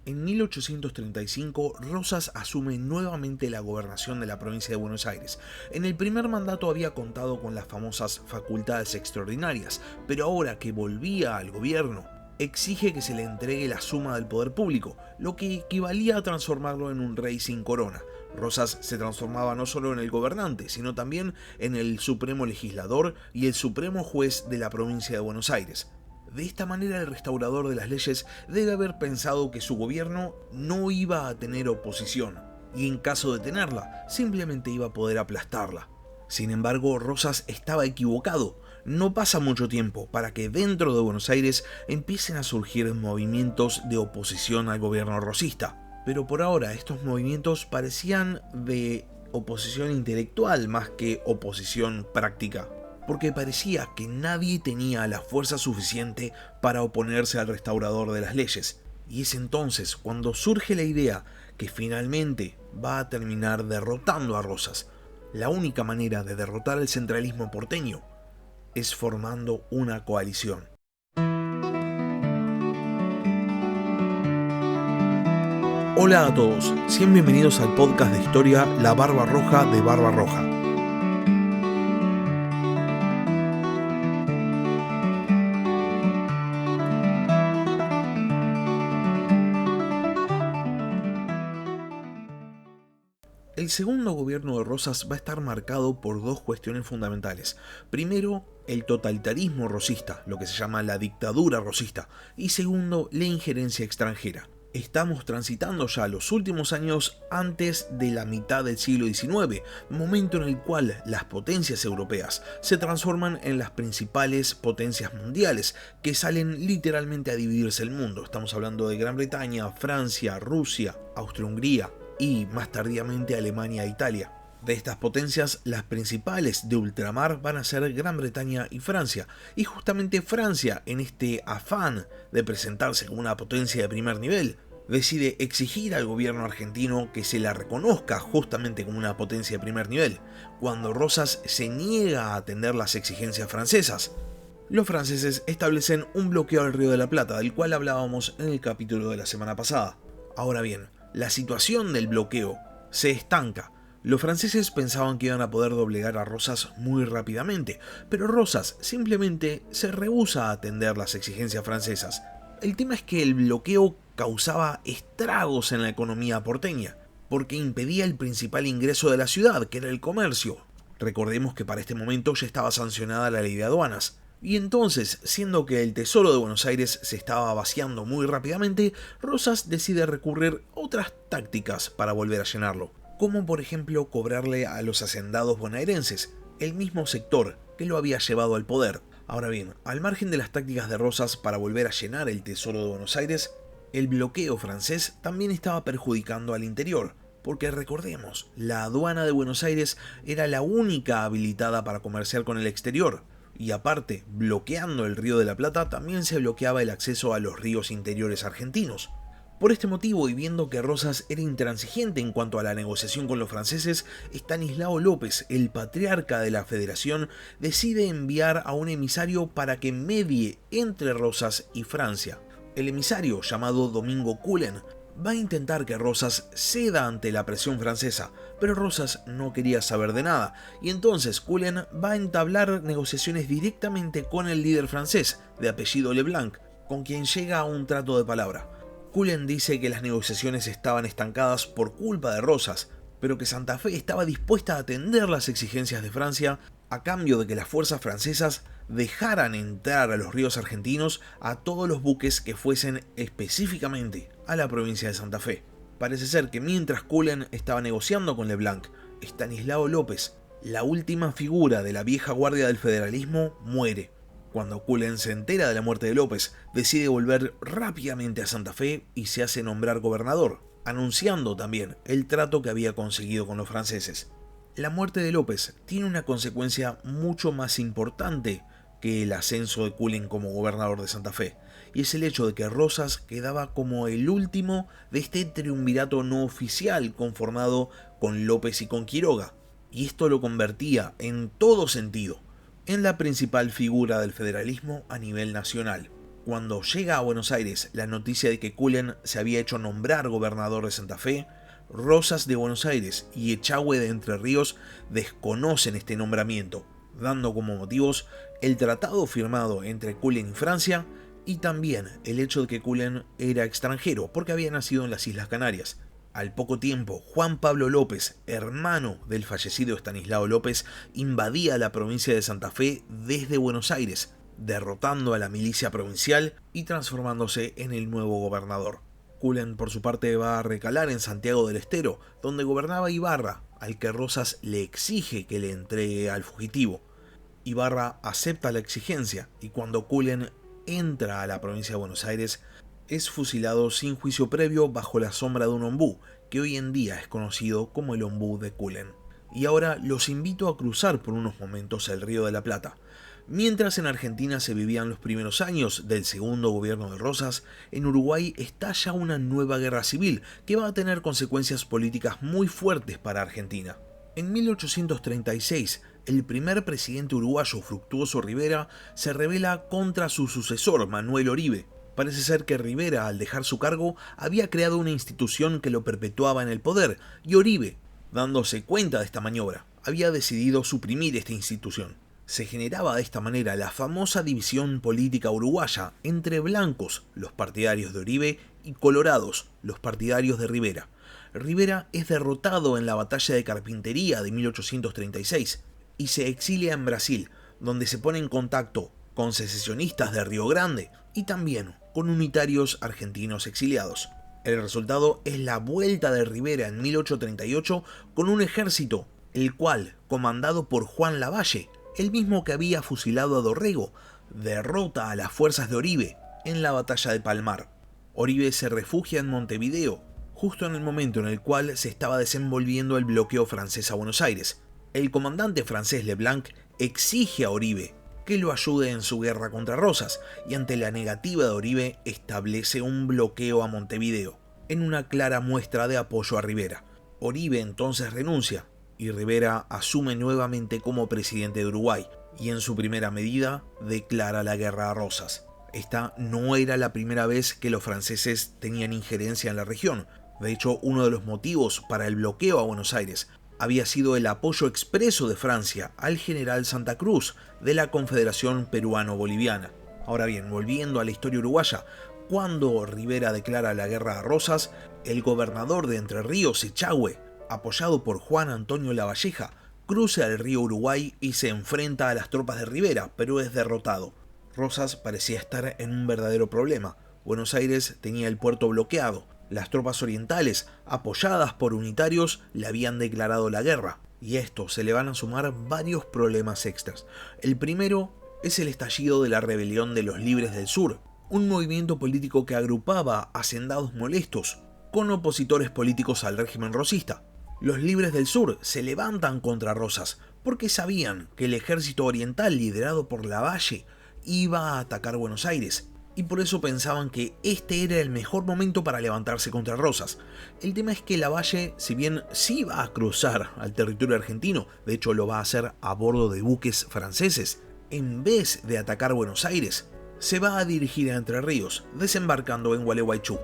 En 1835, Rosas asume nuevamente la gobernación de la provincia de Buenos Aires. En el primer mandato había contado con las famosas facultades extraordinarias, pero ahora que volvía al gobierno, exige que se le entregue la suma del poder público, lo que equivalía a transformarlo en un rey sin corona. Rosas se transformaba no solo en el gobernante, sino también en el supremo legislador y el supremo juez de la provincia de Buenos Aires. De esta manera, el restaurador de las leyes debe haber pensado que su gobierno no iba a tener oposición, y en caso de tenerla, simplemente iba a poder aplastarla. Sin embargo, Rosas estaba equivocado. No pasa mucho tiempo para que dentro de Buenos Aires empiecen a surgir movimientos de oposición al gobierno rosista. Pero por ahora estos movimientos parecían de oposición intelectual más que oposición práctica, porque parecía que nadie tenía la fuerza suficiente para oponerse al restaurador de las leyes. Y es entonces cuando surge la idea que finalmente va a terminar derrotando a Rosas. La única manera de derrotar el centralismo porteño es formando una coalición. Hola a todos, sean bienvenidos al podcast de historia La Barba Roja de Barba Roja. El segundo gobierno de Rosas va a estar marcado por dos cuestiones fundamentales. Primero, el totalitarismo rosista, lo que se llama la dictadura rosista, y segundo, la injerencia extranjera. Estamos transitando ya los últimos años antes de la mitad del siglo XIX, momento en el cual las potencias europeas se transforman en las principales potencias mundiales, que salen literalmente a dividirse el mundo. Estamos hablando de Gran Bretaña, Francia, Rusia, Austria-Hungría y más tardíamente Alemania e Italia. De estas potencias, las principales de ultramar van a ser Gran Bretaña y Francia, y justamente Francia, en este afán de presentarse como una potencia de primer nivel, decide exigir al gobierno argentino que se la reconozca justamente como una potencia de primer nivel, cuando Rosas se niega a atender las exigencias francesas. Los franceses establecen un bloqueo al Río de la Plata, del cual hablábamos en el capítulo de la semana pasada. Ahora bien, la situación del bloqueo se estanca. Los franceses pensaban que iban a poder doblegar a Rosas muy rápidamente, pero Rosas simplemente se rehúsa a atender las exigencias francesas. El tema es que el bloqueo causaba estragos en la economía porteña, porque impedía el principal ingreso de la ciudad, que era el comercio. Recordemos que para este momento ya estaba sancionada la ley de aduanas. Y entonces, siendo que el tesoro de Buenos Aires se estaba vaciando muy rápidamente, Rosas decide recurrir a otras tácticas para volver a llenarlo, como por ejemplo cobrarle a los hacendados bonaerenses, el mismo sector que lo había llevado al poder. Ahora bien, al margen de las tácticas de Rosas para volver a llenar el tesoro de Buenos Aires, el bloqueo francés también estaba perjudicando al interior, porque recordemos, la aduana de Buenos Aires era la única habilitada para comerciar con el exterior. Y aparte, bloqueando el Río de la Plata, también se bloqueaba el acceso a los ríos interiores argentinos. Por este motivo, y viendo que Rosas era intransigente en cuanto a la negociación con los franceses, Estanislao López, el patriarca de la Federación, decide enviar a un emisario para que medie entre Rosas y Francia. El emisario, llamado Domingo Cullen, va a intentar que Rosas ceda ante la presión francesa, pero Rosas no quería saber de nada, y entonces Cullen va a entablar negociaciones directamente con el líder francés, de apellido Leblanc, con quien llega a un trato de palabra. Cullen dice que las negociaciones estaban estancadas por culpa de Rosas, pero que Santa Fe estaba dispuesta a atender las exigencias de Francia a cambio de que las fuerzas francesas dejaran entrar a los ríos argentinos a todos los buques que fuesen específicamente a la provincia de Santa Fe. Parece ser que mientras Cullen estaba negociando con Leblanc, Estanislao López, la última figura de la vieja guardia del federalismo, muere. Cuando Cullen se entera de la muerte de López, decide volver rápidamente a Santa Fe y se hace nombrar gobernador, anunciando también el trato que había conseguido con los franceses. La muerte de López tiene una consecuencia mucho más importante que el ascenso de Cullen como gobernador de Santa Fe, y es el hecho de que Rosas quedaba como el último de este triunvirato no oficial conformado con López y con Quiroga, y esto lo convertía en todo sentido en la principal figura del federalismo a nivel nacional. Cuando llega a Buenos Aires la noticia de que Cullen se había hecho nombrar gobernador de Santa Fe, Rosas de Buenos Aires y Echagüe de Entre Ríos desconocen este nombramiento, dando como motivos el tratado firmado entre Cullen y Francia y también el hecho de que Cullen era extranjero porque había nacido en las Islas Canarias. Al poco tiempo, Juan Pablo López, hermano del fallecido Estanislao López, invadía la provincia de Santa Fe desde Buenos Aires, derrotando a la milicia provincial y transformándose en el nuevo gobernador. Cullen, por su parte, va a recalar en Santiago del Estero, donde gobernaba Ibarra, al que Rosas le exige que le entregue al fugitivo. Ibarra acepta la exigencia y cuando Cullen entra a la provincia de Buenos Aires, es fusilado sin juicio previo bajo la sombra de un ombú, que hoy en día es conocido como el ombú de Cullen. Y ahora los invito a cruzar por unos momentos el Río de la Plata. Mientras en Argentina se vivían los primeros años del segundo gobierno de Rosas, en Uruguay estalla una nueva guerra civil que va a tener consecuencias políticas muy fuertes para Argentina. En 1836, el primer presidente uruguayo, Fructuoso Rivera, se rebela contra su sucesor, Manuel Oribe. Parece ser que Rivera, al dejar su cargo, había creado una institución que lo perpetuaba en el poder, y Oribe, dándose cuenta de esta maniobra, había decidido suprimir esta institución. Se generaba de esta manera la famosa división política uruguaya entre blancos, los partidarios de Oribe, y colorados, los partidarios de Rivera. Rivera es derrotado en la batalla de Carpintería de 1836 y se exilia en Brasil, donde se pone en contacto con secesionistas de Río Grande y también con unitarios argentinos exiliados. El resultado es la vuelta de Rivera en 1838 con un ejército, el cual, comandado por Juan Lavalle, el mismo que había fusilado a Dorrego, derrota a las fuerzas de Oribe en la batalla de Palmar. Oribe se refugia en Montevideo, justo en el momento en el cual se estaba desenvolviendo el bloqueo francés a Buenos Aires. El comandante francés Leblanc exige a Oribe que lo ayude en su guerra contra Rosas, y ante la negativa de Oribe establece un bloqueo a Montevideo, en una clara muestra de apoyo a Rivera. Oribe entonces renuncia, y Rivera asume nuevamente como presidente de Uruguay, y en su primera medida declara la guerra a Rosas. Esta no era la primera vez que los franceses tenían injerencia en la región. De hecho, uno de los motivos para el bloqueo a Buenos Aires había sido el apoyo expreso de Francia al general Santa Cruz de la Confederación Peruano-Boliviana. Ahora bien, volviendo a la historia uruguaya, cuando Rivera declara la guerra a Rosas, el gobernador de Entre Ríos, Echagüe, apoyado por Juan Antonio Lavalleja, cruza el río Uruguay y se enfrenta a las tropas de Rivera, pero es derrotado. Rosas parecía estar en un verdadero problema. Buenos Aires tenía el puerto bloqueado. Las tropas orientales, apoyadas por unitarios, le habían declarado la guerra. Y a esto se le van a sumar varios problemas extras. El primero es el estallido de la rebelión de los Libres del Sur, un movimiento político que agrupaba hacendados molestos con opositores políticos al régimen rosista. Los Libres del Sur se levantan contra Rosas porque sabían que el ejército oriental liderado por Lavalle iba a atacar Buenos Aires, y por eso pensaban que este era el mejor momento para levantarse contra Rosas. El tema es que Lavalle, si bien sí va a cruzar al territorio argentino, de hecho lo va a hacer a bordo de buques franceses, en vez de atacar Buenos Aires, se va a dirigir a Entre Ríos, desembarcando en Gualeguaychú.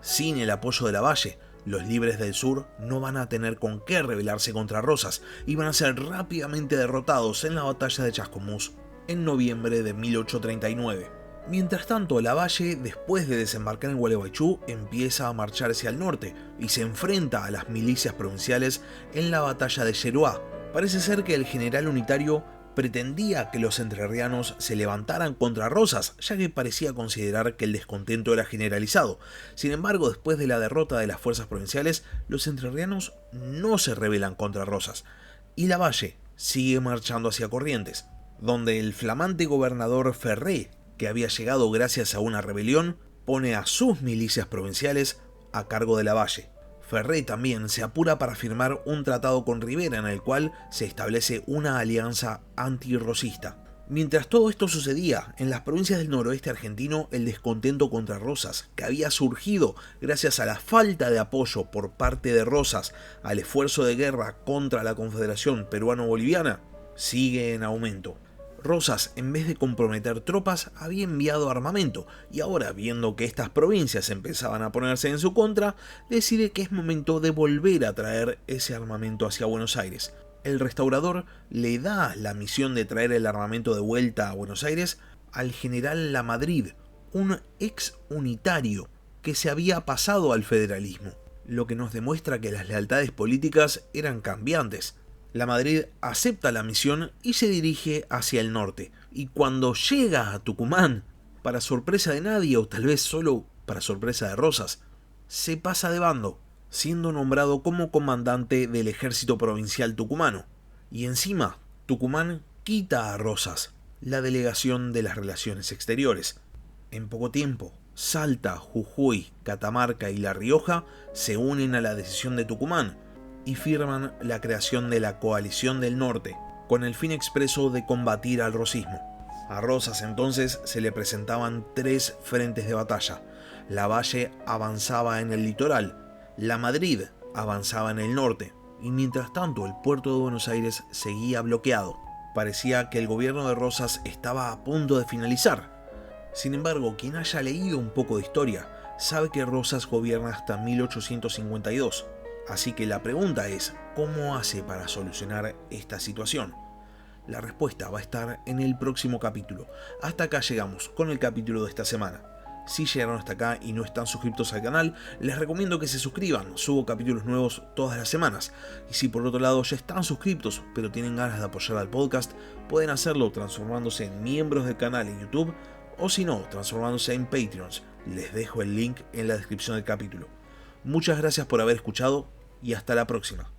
Sin el apoyo de Lavalle, los Libres del Sur no van a tener con qué rebelarse contra Rosas y van a ser rápidamente derrotados en la batalla de Chascomús en noviembre de 1839. Mientras tanto, Lavalle, después de desembarcar en Gualeguaychú, empieza a marchar hacia el norte y se enfrenta a las milicias provinciales en la batalla de Yeruá. Parece ser que el general unitario pretendía que los entrerrianos se levantaran contra Rosas, ya que parecía considerar que el descontento era generalizado. Sin embargo, después de la derrota de las fuerzas provinciales, los entrerrianos no se rebelan contra Rosas, y Lavalle sigue marchando hacia Corrientes, donde el flamante gobernador Ferré, que había llegado gracias a una rebelión, pone a sus milicias provinciales a cargo de Lavalle. Ferré también se apura para firmar un tratado con Rivera en el cual se establece una alianza antirrosista. Mientras todo esto sucedía, en las provincias del noroeste argentino, el descontento contra Rosas, que había surgido gracias a la falta de apoyo por parte de Rosas al esfuerzo de guerra contra la Confederación Peruano-Boliviana, sigue en aumento. Rosas, en vez de comprometer tropas, había enviado armamento, y ahora, viendo que estas provincias empezaban a ponerse en su contra, decide que es momento de volver a traer ese armamento hacia Buenos Aires. El restaurador le da la misión de traer el armamento de vuelta a Buenos Aires al general Lamadrid, un ex unitario que se había pasado al federalismo, lo que nos demuestra que las lealtades políticas eran cambiantes. Lamadrid acepta la misión y se dirige hacia el norte, y cuando llega a Tucumán, para sorpresa de nadie o tal vez solo para sorpresa de Rosas, se pasa de bando, siendo nombrado como comandante del ejército provincial tucumano, y encima Tucumán quita a Rosas la delegación de las relaciones exteriores. En poco tiempo, Salta, Jujuy, Catamarca y La Rioja se unen a la decisión de Tucumán y firman la creación de la Coalición del Norte, con el fin expreso de combatir al rosismo. A Rosas entonces se le presentaban 3 frentes de batalla. Lavalle avanzaba en el litoral, Lamadrid avanzaba en el norte, y mientras tanto el puerto de Buenos Aires seguía bloqueado. Parecía que el gobierno de Rosas estaba a punto de finalizar. Sin embargo, quien haya leído un poco de historia sabe que Rosas gobierna hasta 1852. Así que la pregunta es, ¿cómo hace para solucionar esta situación? La respuesta va a estar en el próximo capítulo. Hasta acá llegamos con el capítulo de esta semana. Si llegaron hasta acá y no están suscritos al canal, les recomiendo que se suscriban, subo capítulos nuevos todas las semanas. Y si por otro lado ya están suscritos pero tienen ganas de apoyar al podcast, pueden hacerlo transformándose en miembros del canal en YouTube, o si no, transformándose en Patreons. Les dejo el link en la descripción del capítulo. Muchas gracias por haber escuchado y hasta la próxima.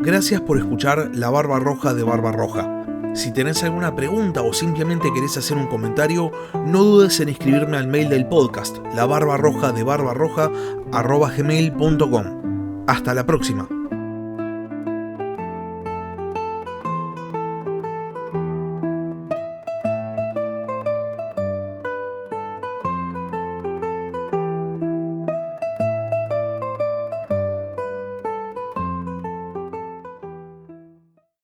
Gracias por escuchar La Barba Roja de Barba Roja. Si tenés alguna pregunta o simplemente querés hacer un comentario, no dudes en escribirme al mail del podcast, labarbarrojadebarbarroja@gmail.com. Hasta la próxima.